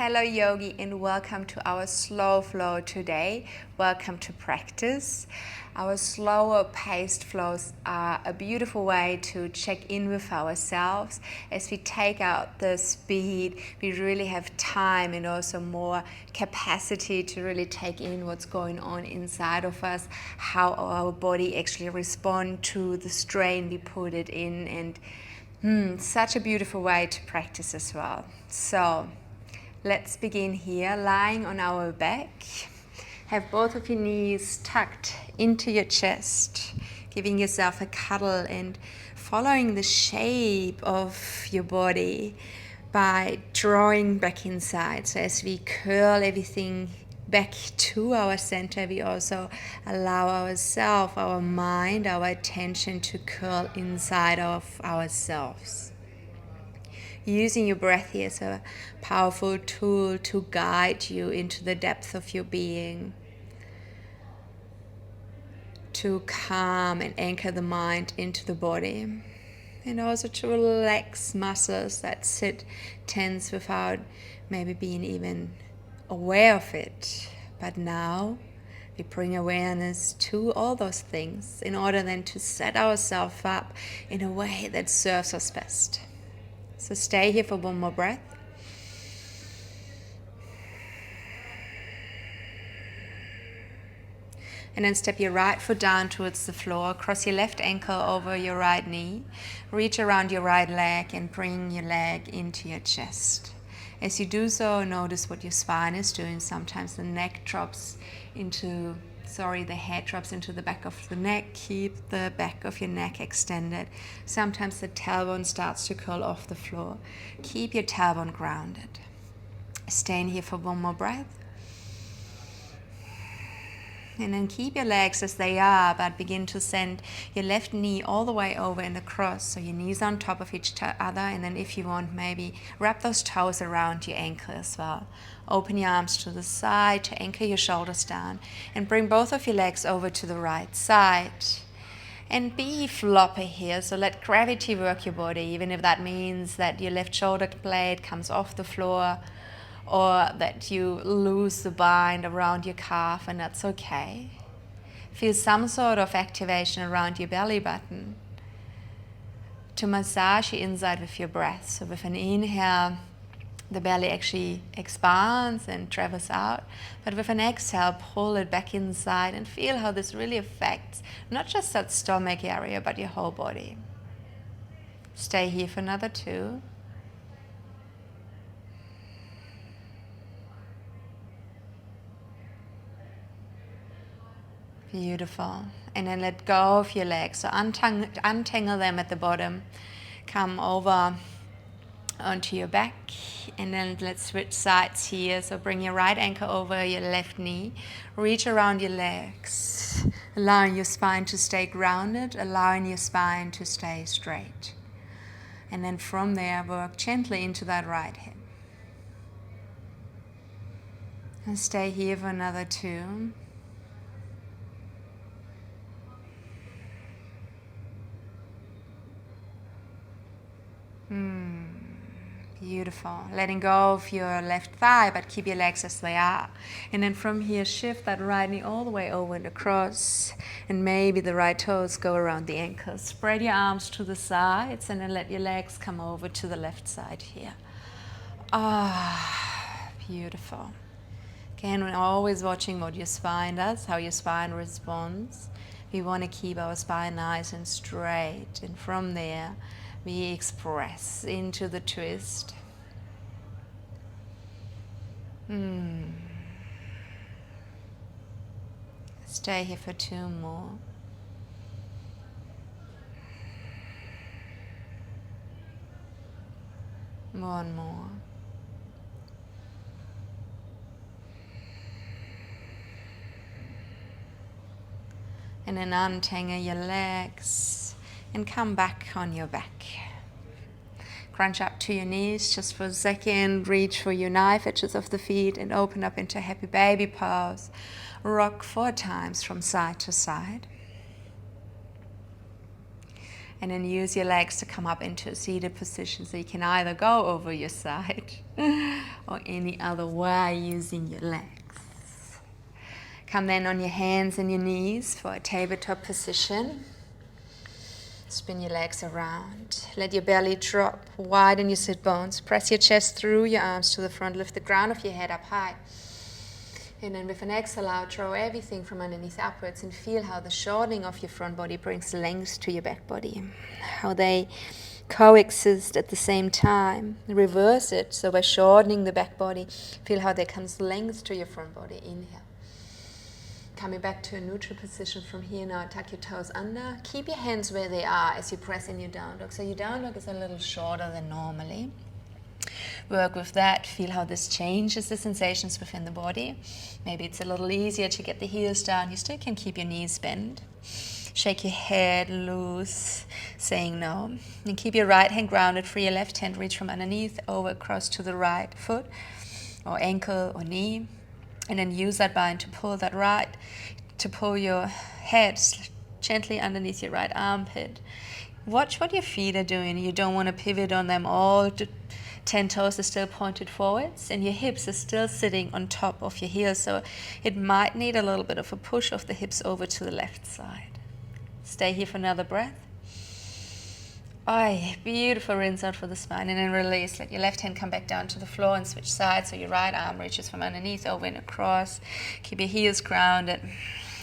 Hello yogi, and welcome to our slow flow today. Welcome to practice. Our slower paced flows are a beautiful way to check in with ourselves. As we take out the speed, we really have time and also more capacity to really take in what's going on inside of us, how our body actually responds to the strain we put it in, and such a beautiful way to practice as well. So let's begin here, lying on our back. Have both of your knees tucked into your chest, giving yourself a cuddle and following the shape of your body by drawing back inside. So as we curl everything back to our center, we also allow ourselves, our mind, our attention to curl inside of ourselves. Using your breath here as a powerful tool to guide you into the depth of your being, to calm and anchor the mind into the body, and also to relax muscles that sit tense without maybe being even aware of it. But now we bring awareness to all those things in order then to set ourselves up in a way that serves us best. So stay here for one more breath. And then step your right foot down towards the floor. Cross your left ankle over your right knee. Reach around your right leg and bring your leg into your chest. As you do so, notice what your spine is doing. Sometimes the neck drops into, the head drops into the back of the neck. Keep the back of your neck extended. Sometimes the tailbone starts to curl off the floor. Keep your tailbone grounded. Stay in here for one more breath. And then keep your legs as they are, but begin to send your left knee all the way over and across. So your knees on top of each other. And then if you want, maybe wrap those toes around your ankle as well. Open your arms to the side to anchor your shoulders down. And bring both of your legs over to the right side. And be floppy here. So let gravity work your body, even if that means that your left shoulder blade comes off the floor, or that you lose the bind around your calf, and that's okay. Feel some sort of activation around your belly button to massage your inside with your breath. So with an inhale, the belly actually expands and travels out. But with an exhale, pull it back inside and feel how this really affects not just that stomach area, but your whole body. Stay here for another 2. Beautiful. And then let go of your legs. So untangle them at the bottom. Come over onto your back. And then let's switch sides here. So bring your right ankle over your left knee. Reach around your legs. Allowing your spine to stay grounded. Allowing your spine to stay straight. And then from there, work gently into that right hip. And stay here for another 2. Beautiful. Letting go of your left thigh, but keep your legs as they are. And then from here, shift that right knee all the way over and across. And maybe the right toes go around the ankles. Spread your arms to the sides and then let your legs come over to the left side here. Beautiful. Again, we're always watching what your spine does, how your spine responds. We want to keep our spine nice and straight. And from there, we express into the twist. Stay here for 2 more. One more. And then untangle your legs and come back on your back. Crunch up to your knees just for a second. Reach for your knife edges of the feet and open up into happy baby pose. Rock 4 times from side to side. And then use your legs to come up into a seated position, so you can either go over your side or any other way using your legs. Come then on your hands and your knees for a tabletop position. Spin your legs around. Let your belly drop, widen your sit bones. Press your chest through your arms to the front. Lift the crown of your head up high. And then with an exhale out, draw everything from underneath upwards and feel how the shortening of your front body brings length to your back body. How they coexist at the same time. Reverse it. So by shortening the back body, feel how there comes length to your front body. Inhale. Coming back to a neutral position from here now, tuck your toes under. Keep your hands where they are as you press in your down dog. So your down dog is a little shorter than normally. Work with that. Feel how this changes the sensations within the body. Maybe it's a little easier to get the heels down. You still can keep your knees bent. Shake your head loose, saying no. And keep your right hand grounded. Free your left hand, reach from underneath over across to the right foot or ankle or knee. And then use that bind to pull your head gently underneath your right armpit. Watch what your feet are doing. You don't want to pivot on them. All 10 toes are still pointed forwards and your hips are still sitting on top of your heels. So it might need a little bit of a push of the hips over to the left side. Stay here for another breath. Oh, beautiful rinse out for the spine and then release. Let your left hand come back down to the floor and switch sides so your right arm reaches from underneath over and across. Keep your heels grounded.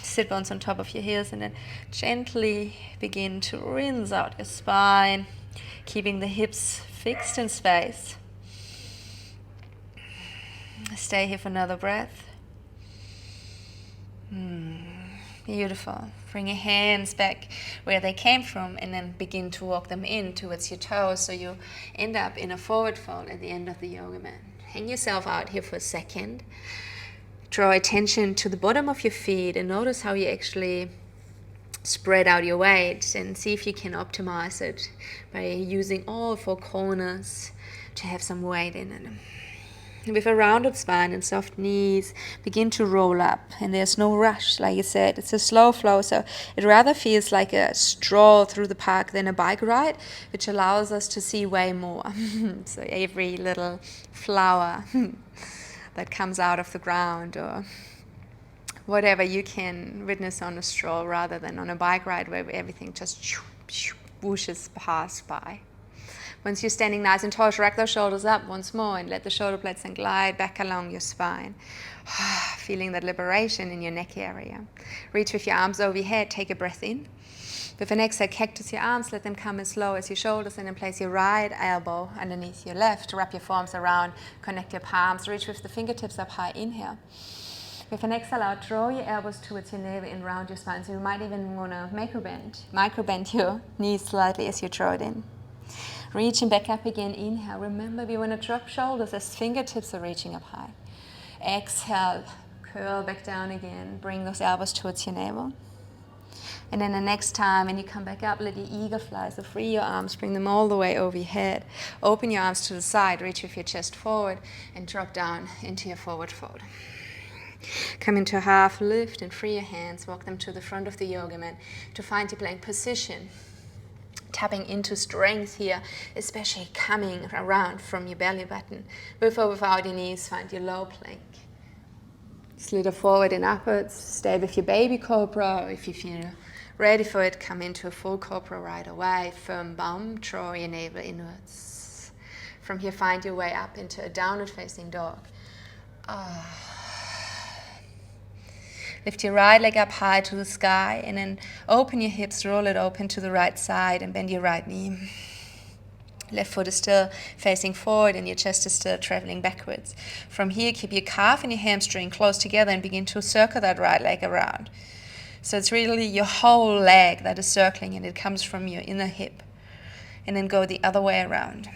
Sit bones on top of your heels and then gently begin to rinse out your spine, keeping the hips fixed in space. Stay here for another breath. Beautiful. Bring your hands back where they came from and then begin to walk them in towards your toes so you end up in a forward fold at the end of the yoga mat. Hang yourself out here for a second. Draw attention to the bottom of your feet and notice how you actually spread out your weight and see if you can optimize it by using all 4 corners to have some weight in it. With a rounded spine and soft knees, begin to roll up. And there's no rush, like I said. It's a slow flow, so it rather feels like a stroll through the park than a bike ride, which allows us to see way more. So every little flower that comes out of the ground or whatever you can witness on a stroll rather than on a bike ride where everything just whooshes past by. Once you're standing nice and tall, shrug those shoulders up once more and let the shoulder blades then glide back along your spine. Feeling that liberation in your neck area. Reach with your arms over your head, take a breath in. With an exhale, cactus your arms, let them come as low as your shoulders and then place your right elbow underneath your left. Wrap your forearms around, connect your palms, reach with the fingertips up high, inhale. With an exhale out, draw your elbows towards your navel and round your spine. So you might even want to micro-bend your knees slightly as you draw it in. Reaching back up again, inhale. Remember, we want to drop shoulders as fingertips are reaching up high. Exhale, curl back down again. Bring those elbows towards your navel. And then the next time when you come back up, let your eagle fly. So free your arms, bring them all the way over your head. Open your arms to the side, reach with your chest forward and drop down into your forward fold. Come into a half lift and free your hands. Walk them to the front of the yoga mat to find your plank position. Tapping into strength here, especially coming around from your belly button. With or without your knees, find your low plank. Slither forward and upwards. Stay with your baby cobra. If you feel ready for it, come into a full cobra right away. Firm bum, draw your navel inwards. From here, find your way up into a downward facing dog. Lift your right leg up high to the sky and then open your hips, roll it open to the right side and bend your right knee. Left foot is still facing forward and your chest is still traveling backwards. From here, keep your calf and your hamstring close together and begin to circle that right leg around. So it's really your whole leg that is circling and it comes from your inner hip. And then go the other way around.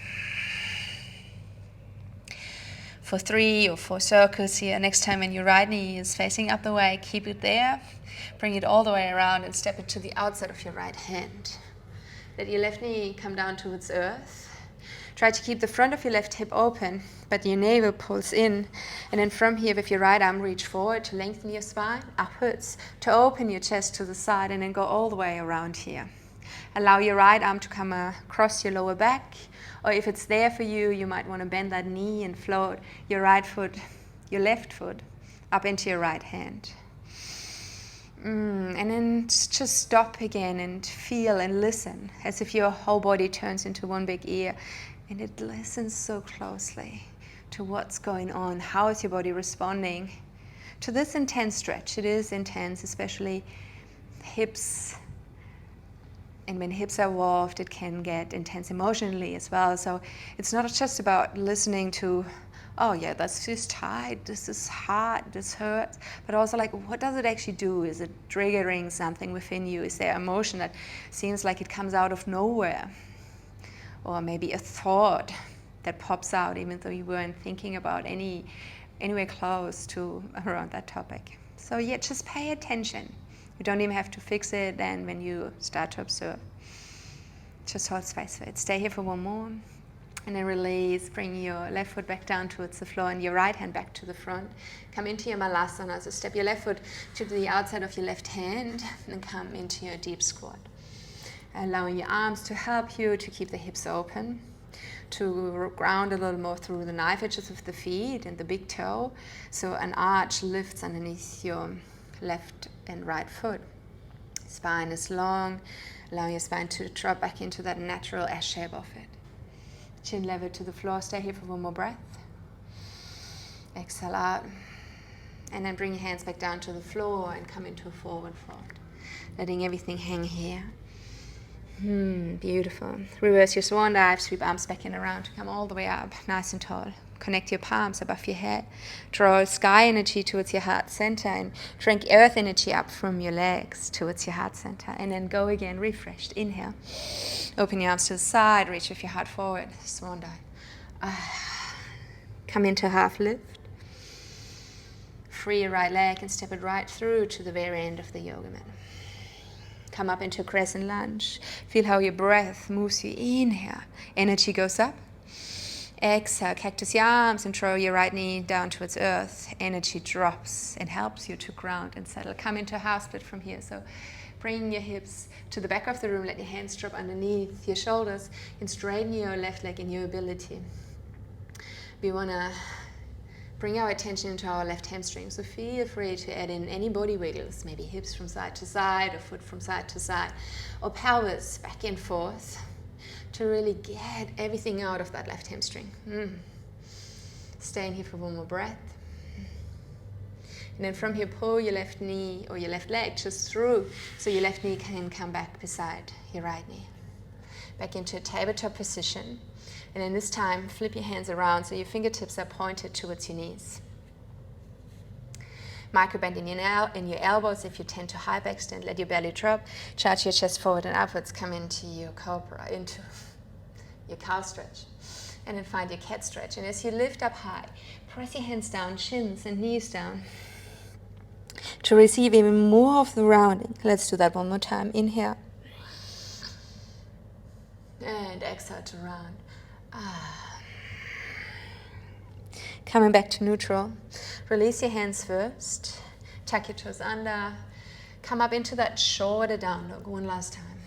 For 3 or 4 circles here. Next time when your right knee is facing up the way, keep it there. Bring it all the way around and step it to the outside of your right hand. Let your left knee come down towards earth. Try to keep the front of your left hip open, but your navel pulls in. And then from here, with your right arm, reach forward to lengthen your spine, upwards, to open your chest to the side, and then go all the way around here. Allow your right arm to come across your lower back, or if it's there for you, you might want to bend that knee and float your left foot up into your right hand. And then just stop again and feel and listen, as if your whole body turns into one big ear, and it listens so closely to what's going on. How is your body responding to this intense stretch? It is intense, especially hips. And when hips are involved, it can get intense emotionally as well. So it's not just about listening to, oh yeah, that's just tight, this is hard, this hurts, but also like, what does it actually do? Is it triggering something within you? Is there emotion that seems like it comes out of nowhere? Or maybe a thought that pops out even though you weren't thinking about anywhere close to around that topic. So yeah, just pay attention. You don't even have to fix it then when you start to observe. Just hold space for it. Stay here for one more. And then release. Bring your left foot back down towards the floor and your right hand back to the front. Come into your malasana. So step your left foot to the outside of your left hand and come into your deep squat. Allowing your arms to help you to keep the hips open, to ground a little more through the knife edges of the feet and the big toe. So an arch lifts underneath your left and right foot. Spine is long. Allow your spine to drop back into that natural S shape of it. Chin level to the floor. Stay here for one more breath. Exhale out. And then bring your hands back down to the floor and come into a forward fold. Letting everything hang here. Beautiful. Reverse your swan dive. Sweep arms back and around to come all the way up, nice and tall. Connect your palms above your head. Draw sky energy towards your heart center and drink earth energy up from your legs towards your heart center. And then go again, refreshed. Inhale. Open your arms to the side. Reach with your heart forward. Swan dive. Come into half lift. Free your right leg and step it right through to the very end of the yoga mat. Come up into crescent lunge. Feel how your breath moves you. Inhale. Energy goes up. Exhale. Cactus your arms and throw your right knee down towards earth. Energy drops and helps you to ground and settle. Come into half split from here. So bring your hips to the back of the room. Let your hands drop underneath your shoulders and straighten your left leg in your ability. We want to bring our attention into our left hamstring, so feel free to add in any body wiggles, maybe hips from side to side or foot from side to side, or pelvis back and forth to really get everything out of that left hamstring. Stay in here for one more breath. And then from here, pull your left knee or your left leg just through so your left knee can come back beside your right knee. Back into a tabletop position. And then this time, flip your hands around so your fingertips are pointed towards your knees. Micro bend in your elbows if you tend to hyperextend. Let your belly drop. Charge your chest forward and upwards. Come into your cobra, into your cow stretch. And then find your cat stretch. And as you lift up high, press your hands down, shins and knees down, to receive even more of the rounding. Let's do that one more time. Inhale. And exhale to round. Coming back to neutral. Release your hands first. Tuck your toes under. Come up into that shorter down dog. One last time.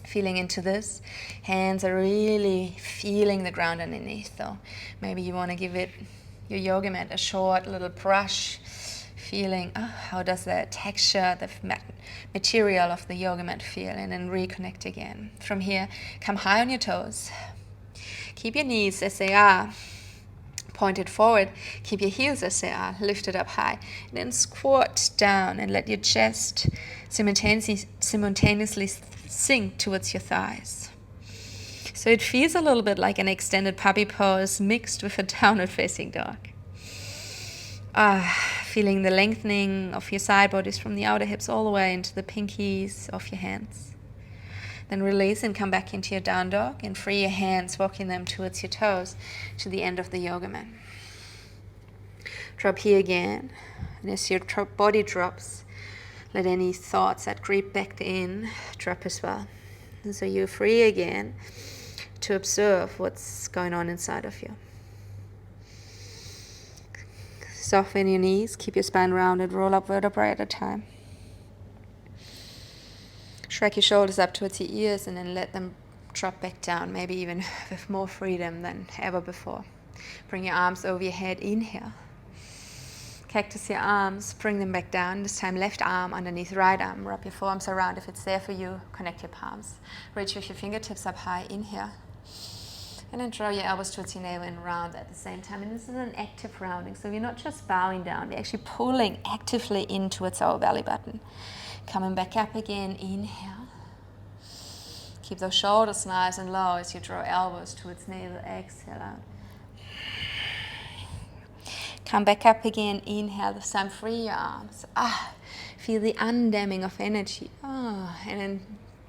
Feeling into this. Hands are really feeling the ground underneath though. Maybe you want to give it, your yoga mat, a short little brush. Feeling, how does the texture, the material of the yoga mat feel? And then reconnect again. From here, come high on your toes. Keep your knees as they are, pointed forward. Keep your heels as they are, lifted up high. And then squat down and let your chest simultaneously sink towards your thighs. So it feels a little bit like an extended puppy pose mixed with a downward facing dog. Feeling the lengthening of your side bodies from the outer hips all the way into the pinkies of your hands. Then release and come back into your down dog and free your hands, walking them towards your toes to the end of the yoga mat. Drop here again. And as your body drops, let any thoughts that creep back in drop as well. And so you're free again to observe what's going on inside of you. Soften your knees, keep your spine rounded, roll up vertebrae at a time. Shrug your shoulders up towards your ears and then let them drop back down, maybe even with more freedom than ever before. Bring your arms over your head, inhale. Cactus your arms, bring them back down. This time left arm underneath right arm. Wrap your forearms around if it's there for you. Connect your palms. Reach with your fingertips up high, inhale. And then draw your elbows towards your navel and round at the same time. And this is an active rounding, so we're not just bowing down, we're actually pulling actively in towards our belly button. Coming back up again, inhale. Keep those shoulders nice and low as you draw elbows towards navel, exhale out. Come back up again, inhale, this time free your arms. Feel the undamming of energy. And then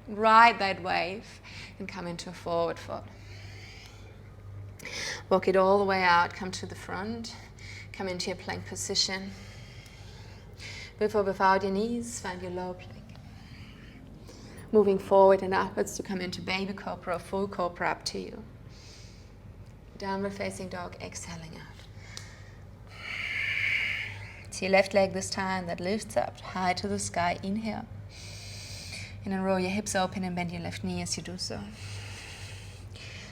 ride that wave and come into a forward fold. Walk it all the way out, come to the front, come into your plank position. With or without your knees, find your low plank. Moving forward and upwards to come into baby cobra or full cobra, up to you. Downward facing dog, exhaling out. To your left leg this time, that lifts up high to the sky, inhale. And then roll your hips open and bend your left knee as you do so.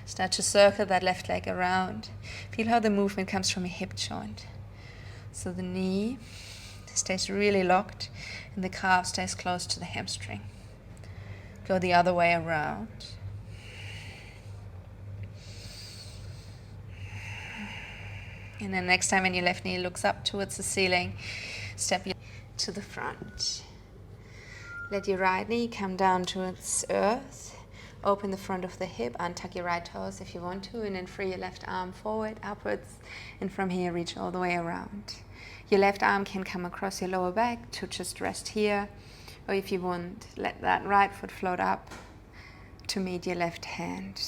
Start to circle that left leg around. Feel how the movement comes from your hip joint. So the knee stays really locked and the calf stays close to the hamstring. Go the other way around. And then next time when your left knee looks up towards the ceiling, step to the front. Let your right knee come down towards earth. Open the front of the hip, untuck your right toes if you want to, and then free your left arm forward, upwards, and from here reach all the way around. Your left arm can come across your lower back to just rest here, or if you want, let that right foot float up to meet your left hand.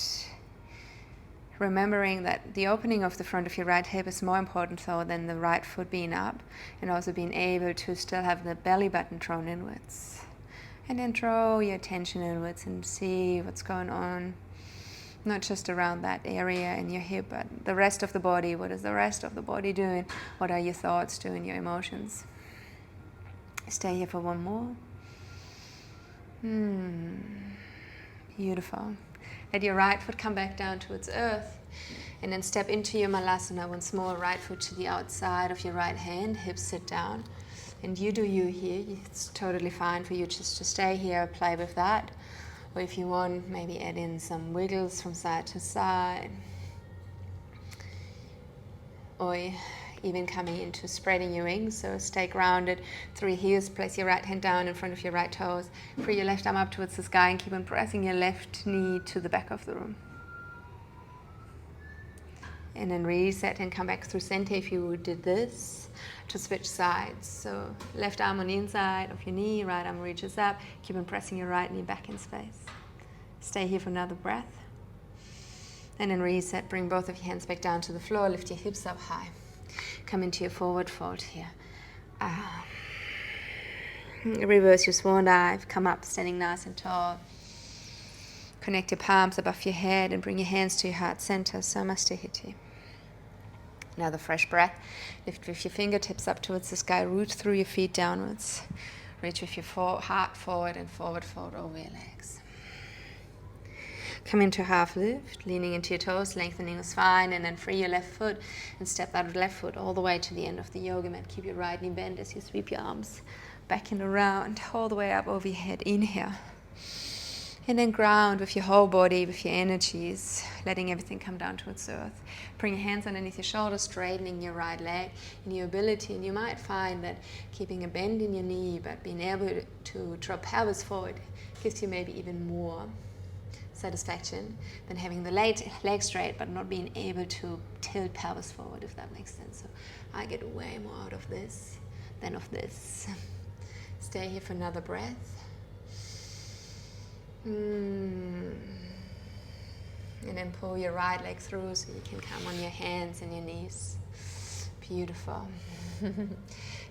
Remembering that the opening of the front of your right hip is more important though than the right foot being up, and also being able to still have the belly button drawn inwards. And then draw your attention inwards and see what's going on, not just around that area in your hip, but the rest of the body. What is the rest of the body doing? What are your thoughts doing, your emotions? Stay here for one more. Beautiful. Let your right foot come back down towards earth, and then step into your malasana once more. Right foot to the outside of your right hand, hips sit down. And you do you here. It's totally fine for you just to stay here, play with that. Or if you want, maybe add in some wiggles from side to side. Or even coming into spreading your wings. So stay grounded through your heels. Place your right hand down in front of your right toes. Free your left arm up towards the sky and keep on pressing your left knee to the back of the room. And then reset and come back through center if you did this. To switch sides. So left arm on the inside of your knee, right arm reaches up. Keep on pressing your right knee back in space. Stay here for another breath. And then reset, bring both of your hands back down to the floor, lift your hips up high. Come into your forward fold here. Reverse your swan dive, come up standing nice and tall. Connect your palms above your head and bring your hands to your heart center, Samastihiti. Another fresh breath. Lift with your fingertips up towards the sky. Root through your feet downwards. Reach with your heart forward and forward fold over your legs. Come into half lift, leaning into your toes, lengthening the spine, and then free your left foot and step that left foot all the way to the end of the yoga mat. Keep your right knee bent as you sweep your arms back and around, all the way up over your head. Inhale. And then ground with your whole body, with your energies, letting everything come down towards earth. Bring your hands underneath your shoulders, straightening your right leg in your ability. And you might find that keeping a bend in your knee, but being able to drop pelvis forward gives you maybe even more satisfaction than having the leg straight, but not being able to tilt pelvis forward, if that makes sense. So I get way more out of this than of this. Stay here for another breath. And then pull your right leg through so you can come on your hands and your knees. Beautiful.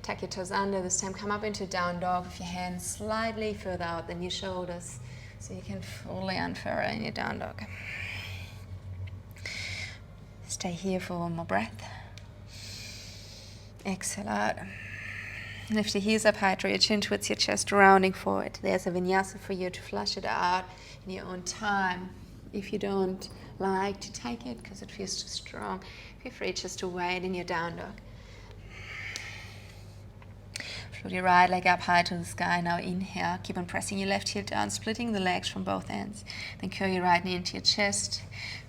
Tuck your toes under. This time come up into down dog with your hands slightly further out than your shoulders so you can fully unfurl in your down dog. Stay here for one more breath. Exhale out. Lift your heels up high, draw your chin towards your chest, rounding forward. There's a vinyasa for you to flush it out in your own time. If you don't like to take it because it feels too strong, feel free just to wait in your down dog. Float your right leg up high to the sky. Now inhale. Keep on pressing your left heel down, splitting the legs from both ends. Then curl your right knee into your chest.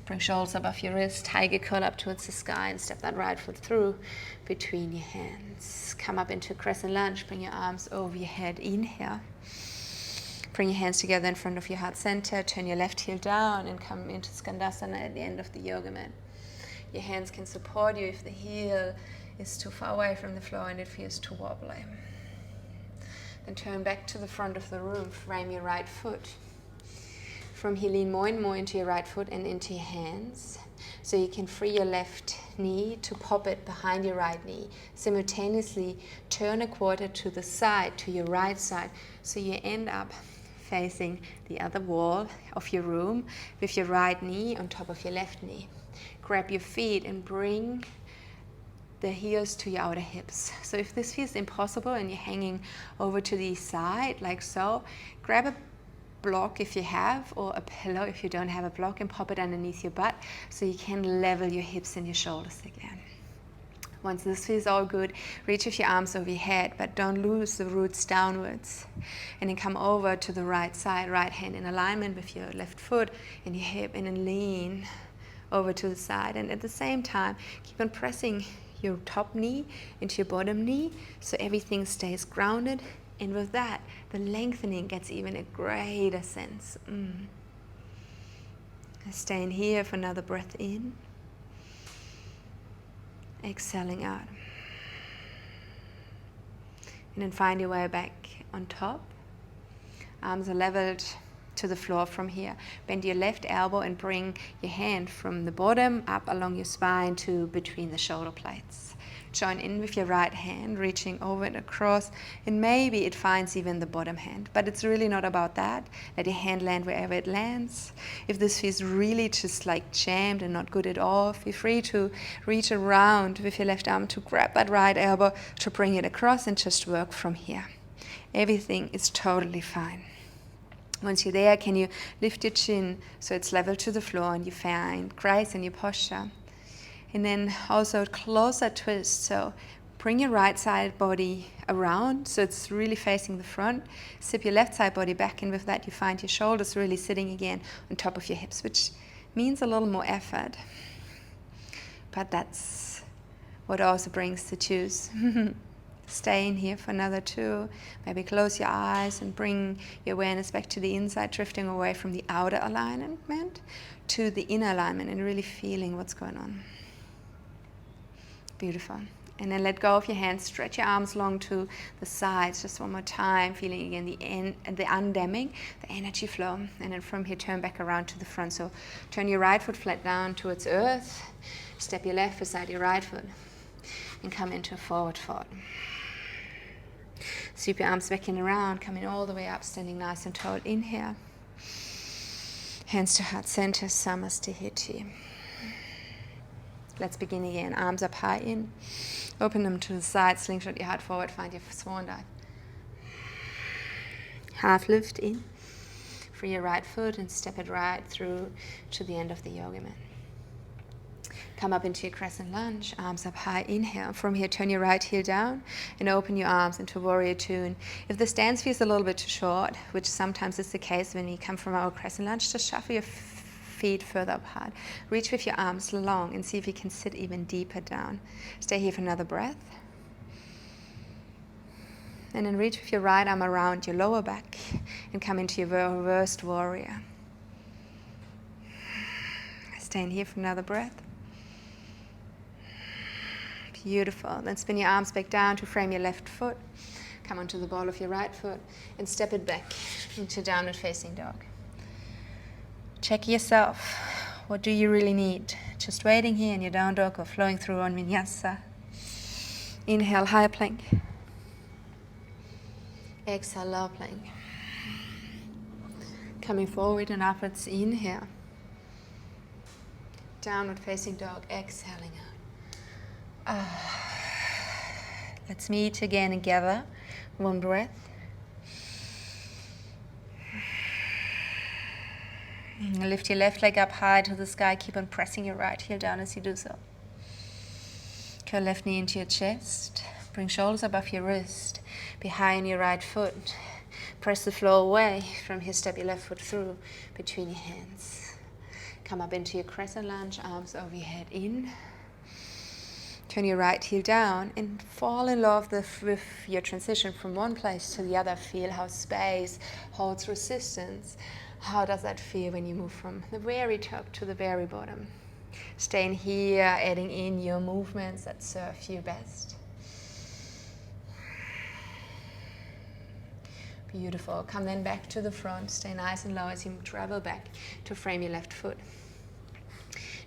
Bring shoulders above your wrist. Tiger curl up towards the sky and step that right foot through between your hands. Come up into crescent lunge. Bring your arms over your head. Inhale. Bring your hands together in front of your heart center. Turn your left heel down and come into Skandasana at the end of the yoga mat. Your hands can support you if the heel is too far away from the floor and it feels too wobbly. Then turn back to the front of the room. Frame your right foot. From here, lean more and more into your right foot and into your hands. So you can free your left knee to pop it behind your right knee. Simultaneously, turn a quarter to the side, to your right side. So you end up facing the other wall of your room with your right knee on top of your left knee. Grab your feet and bring the heels to your outer hips. So if this feels impossible and you're hanging over to the side like so, grab a block if you have, or a pillow if you don't have a block, and pop it underneath your butt so you can level your hips and your shoulders again. Once this feels all good, reach with your arms over your head, but don't lose the roots downwards. And then come over to the right side, right hand in alignment with your left foot and your hip, and then lean over to the side. And at the same time, keep on pressing your top knee into your bottom knee so everything stays grounded, and with that the lengthening gets even a greater sense. Stay in here for another breath in, exhaling out, and then find your way back on top. Arms are leveled to the floor from here. Bend your left elbow and bring your hand from the bottom up along your spine to between the shoulder plates. Join in with your right hand, reaching over and across, and maybe it finds even the bottom hand, but it's really not about that. Let your hand land wherever it lands. If this feels really just like jammed and not good at all, feel free to reach around with your left arm to grab that right elbow to bring it across and just work from here. Everything is totally fine. Once you're there, can you lift your chin so it's level to the floor and you find grace in your posture? And then also closer twist. So bring your right side body around so it's really facing the front. Sip your left side body back, and with that you find your shoulders really sitting again on top of your hips, which means a little more effort. But that's what also brings the juice. Stay in here for another 2. Maybe close your eyes and bring your awareness back to the inside, drifting away from the outer alignment to the inner alignment and really feeling what's going on. Beautiful. And then let go of your hands, stretch your arms long to the sides, just one more time, feeling again the undamming, the energy flow. And then from here, turn back around to the front. So turn your right foot flat down towards earth, step your left beside your right foot, and come into a forward fold. Sweep your arms back and around, coming all the way up, standing nice and tall. Inhale. Hands to heart center, Samastihiti. Let's begin again. Arms up high in. Open them to the side, slingshot your heart forward, find your swan dive. Half lift in. Free your right foot and step it right through to the end of the yoga mat. Come up into your crescent lunge, arms up high, inhale. From here, turn your right heel down and open your arms into warrior 2. And if the stance feels a little bit too short, which sometimes is the case when you come from our crescent lunge, just shuffle your feet further apart. Reach with your arms long and see if you can sit even deeper down. Stay here for another breath. And then reach with your right arm around your lower back and come into your reversed warrior. Stay in here for another breath. Beautiful. Then spin your arms back down to frame your left foot. Come onto the ball of your right foot and step it back into downward facing dog. Check yourself. What do you really need? Just waiting here in your down dog or flowing through on vinyasa. Inhale, high plank. Exhale, low plank. Coming forward and upwards, inhale. Downward facing dog, exhaling out. Let's meet again and gather. One breath. Lift your left leg up high to the sky. Keep on pressing your right heel down as you do so. Curl left knee into your chest. Bring shoulders above your wrist. Be high on your right foot. Press the floor away. From here, step your left foot through between your hands. Come up into your crescent lunge, arms over your head in. Turn your right heel down and fall in love with your transition from one place to the other. Feel how space holds resistance. How does that feel when you move from the very top to the very bottom? Staying here, adding in your movements that serve you best. Beautiful. Come then back to the front. Stay nice and low as you travel back to frame your left foot.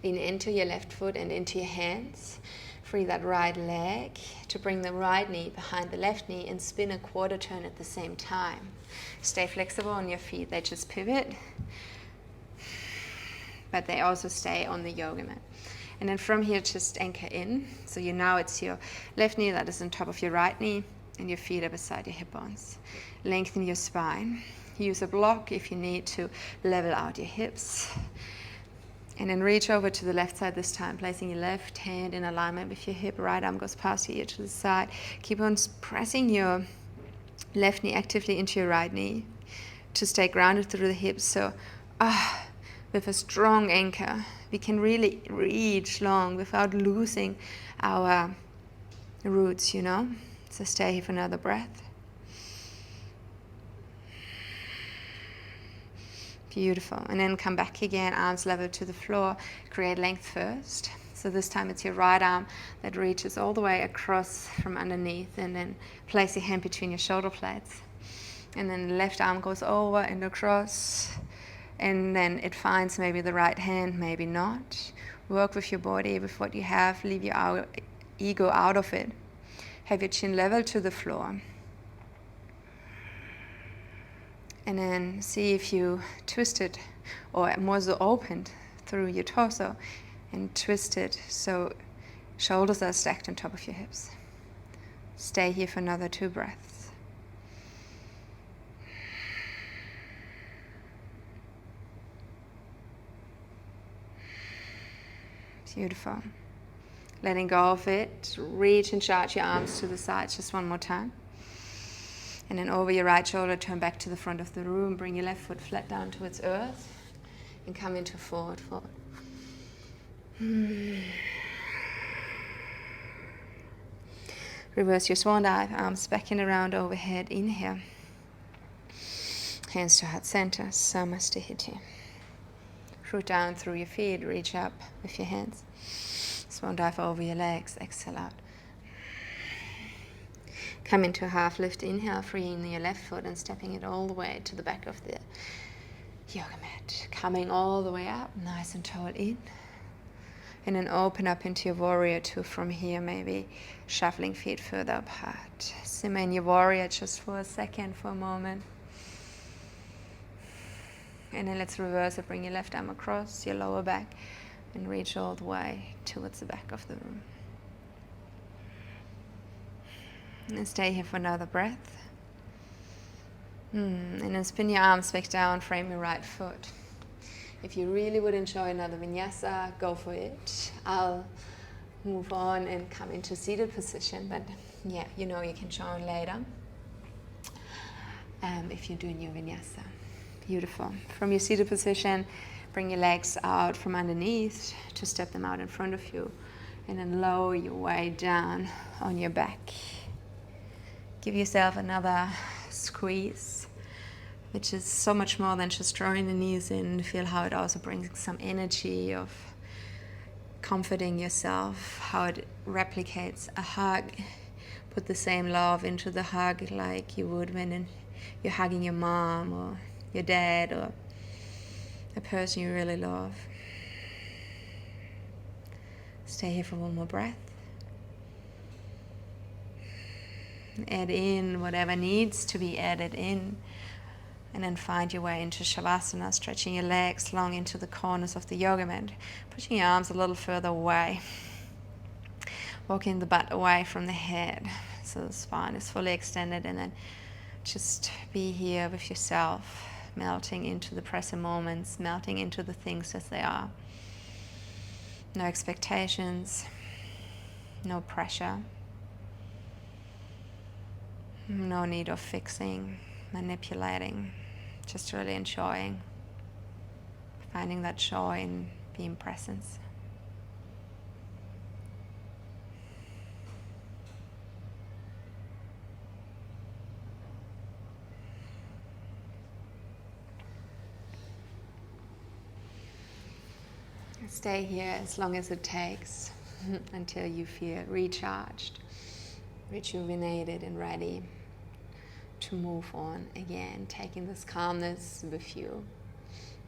Lean into your left foot and into your hands. Free that right leg to bring the right knee behind the left knee and spin a quarter turn at the same time. Stay flexible on your feet. They just pivot, but they also stay on the yoga mat. And then from here, just anchor in. So now it's your left knee that is on top of your right knee and your feet are beside your hip bones. Lengthen your spine. Use a block if you need to level out your hips. And then reach over to the left side this time, placing your left hand in alignment with your hip. Right arm goes past your ear to the side. Keep on pressing your left knee actively into your right knee to stay grounded through the hips. So with a strong anchor, we can really reach long without losing our roots, you know. So stay here for another breath. Beautiful. And then come back again, arms level to the floor. Create length first. So this time it's your right arm that reaches all the way across from underneath, and then place your hand between your shoulder blades. And then the left arm goes over and across, and then it finds maybe the right hand, maybe not. Work with your body, with what you have. Leave your ego out of it. Have your chin level to the floor. And then see if you twist it, or more so opened through your torso, and twist it so shoulders are stacked on top of your hips. Stay here for another 2 breaths. Beautiful. Letting go of it, reach and charge your arms to the sides just one more time. And then over your right shoulder, turn back to the front of the room. Bring your left foot flat down towards earth. And come into forward fold. Reverse your swan dive. Arms back and around overhead. Inhale. Hands to heart center. Samastihiti. Root down through your feet. Reach up with your hands. Swan dive over your legs. Exhale out. Come into a half lift, inhale, freeing your left foot and stepping it all the way to the back of the yoga mat. Coming all the way up, nice and tall in. And then open up into your warrior 2 from here, maybe shuffling feet further apart. Simmer in your warrior just for a second, for a moment. And then let's reverse it, bring your left arm across your lower back and reach all the way towards the back of the room. And stay here for another breath. And then spin your arms back down, frame your right foot. If you really would enjoy another vinyasa, go for it. I'll move on and come into seated position, but yeah, you know you can join later if you're doing your vinyasa. Beautiful. From your seated position, bring your legs out from underneath to step them out in front of you, and then lower your way down on your back. Give yourself another squeeze, which is so much more than just drawing the knees in. Feel how it also brings some energy of comforting yourself, how it replicates a hug. Put the same love into the hug like you would when you're hugging your mom or your dad or a person you really love. Stay here for one more breath. Add in whatever needs to be added in, and then find your way into Shavasana, stretching your legs long into the corners of the yoga mat, pushing your arms a little further away, walking the butt away from the head, so the spine is fully extended, and then just be here with yourself, melting into the present moments, melting into the things as they are. No expectations, no pressure, no need of fixing, manipulating, just really enjoying, finding that joy in being present. Stay here as long as it takes until you feel recharged, rejuvenated, and ready to move on again, taking this calmness with you,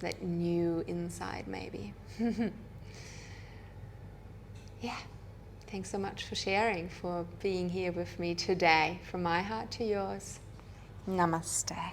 that new insight maybe. Yeah, thanks so much for sharing, for being here with me today, from my heart to yours. Namaste.